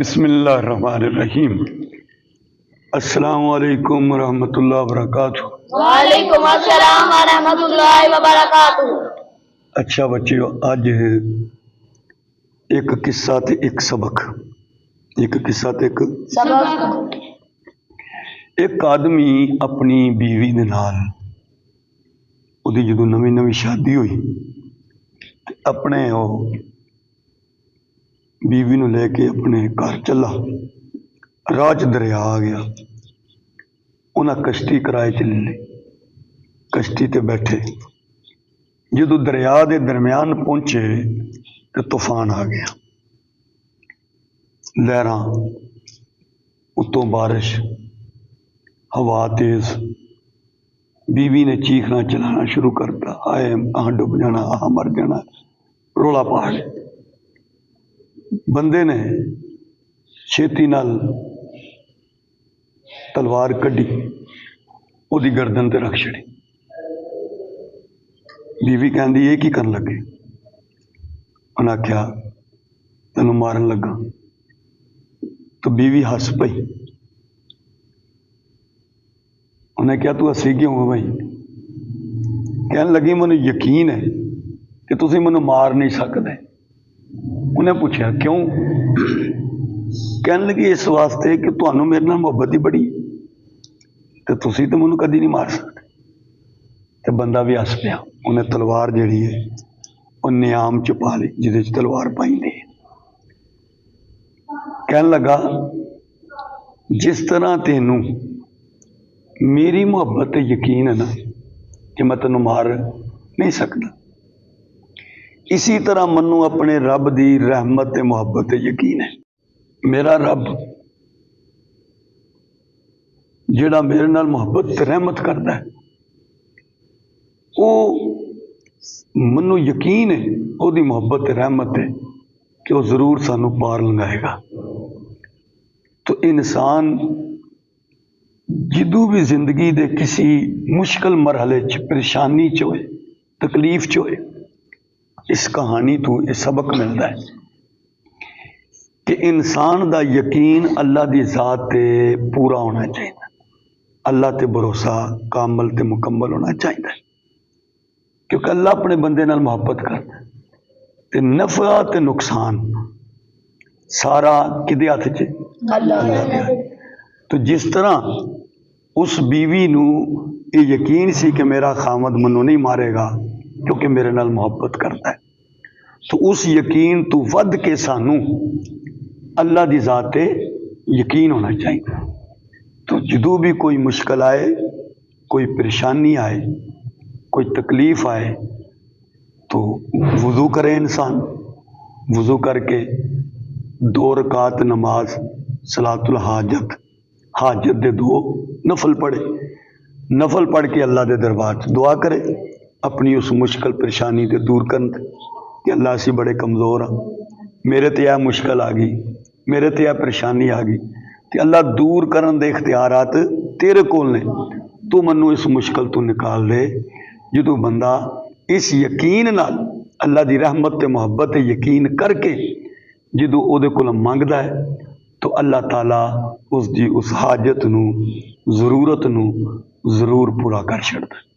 بسم اللہ الرحمن الرحیم۔ السلام علیکم ورحمۃ اللہ وبرکاتہ۔ وعلیکم السلام ورحمۃ اللہ وبرکاتہ۔ اچھا بچیو، اج ایک قصہ تے ایک سبق۔ ایک قصہ تے ایک سبق۔ ایک آدمی اپنی بیوی دے نال اودی جدوں نویں نویں شادی ہوئی تے اپنے او بیوی نو لے کے اپنے گھر چلا، راہ چ دریا آ گیا، انہاں کشتی کرائے چ لے لی، کشتی تے بیٹھے، جدو دریا دے درمیان پہنچے تو طوفان آ گیا، لہراں اتوں بارش، ہوا تیز، بیوی نے چیخنا چلانا شروع کرتا، آئے آہ ڈب جانا، آہ مر جانا، رولا پا گیا۔ بندے نے چھیتی نال تلوار کڈی، وہ دی گردن تے رکھ چھڑی۔ بیوی کہندی یہ کی کرن لگے؟ انہاں آکھیا تینوں مارن لگا۔ تو بیوی ہس پئی، انہیں کیا تو ہسی کیوں ہو بھائی؟ کہنے لگی مجھے یقین ہے کہ تسی مجھے مار نہیں سکتے۔ انہیں پوچھا کیوں؟ کہنے لگی اس واسطے کہ تمہیں میرے نال محبت ہی بڑی تو تسی تو مجھے کدی نہیں مار سکتے۔ تو بندہ بھی ہس پیا، انہیں تلوار جیڑی ہے وہ نیام چ پا لی، جہدے چ تلوار پائی دی۔ کہنے لگا جس طرح تینوں میری محبت یقین ہے نا کہ میں تینوں مار نہیں سکتا، اسی طرح منو اپنے رب دی رحمت محبت یقین ہے۔ میرا رب جڑا میرے نال محبت رحمت کرتا ہے، وہ منو یقین ہے وہ دی محبت رحمت ہے کہ وہ ضرور سانو پار لنگائے گا۔ تو انسان جدو بھی زندگی دے کسی مشکل مرحلے چ پریشانی چ ہوئے، تکلیف چ ہوئے، اس کہانی تو یہ سبق ملتا ہے کہ انسان دا یقین اللہ دی ذات تے پورا ہونا چاہیے، اللہ تے بھروسہ کامل تے مکمل ہونا چاہیے، کیونکہ اللہ اپنے بندے نال محبت کرتا ہے تے نفع تے نقصان سارا کدے ہاتھ چ؟ اللہ دے ہاتھ۔ تو جس طرح اس بیوی نو یہ یقین سی کہ میرا خامد منو نہیں مارے گا کیونکہ میرے نال محبت کرتا ہے، تو اس یقین تو ود کے سانو اللہ دی ذات تے یقین ہونا چاہیے۔ تو جدو بھی کوئی مشکل آئے، کوئی پریشانی آئے، کوئی تکلیف آئے، تو وضو کرے انسان، وضو کر کے 2 رکعت نماز صلاۃ الحاجت، حاجت دے 2 نفل پڑھے، نفل پڑھ کے اللہ دے دربار دعا کرے اپنی اس مشکل پریشانی تے دور کرن تے کہ اللہ اسی بڑے کمزور ہاں، میرے تے یہ مشکل آ گئی، میرے تے یہ پریشانی آ گئی، کہ اللہ دور کرن دے اختیارات تیرے کول نے، تو منو اس مشکل تو نکال دے۔ جدو بندہ اس یقین نال اللہ دی رحمت تے محبت تے یقین کر کے جدو او دے کول منگدا ہے تو اللہ تعالیٰ اس دی اس حاجت نو، ضرورت نو ضرور پورا کر چھڑدا ہے۔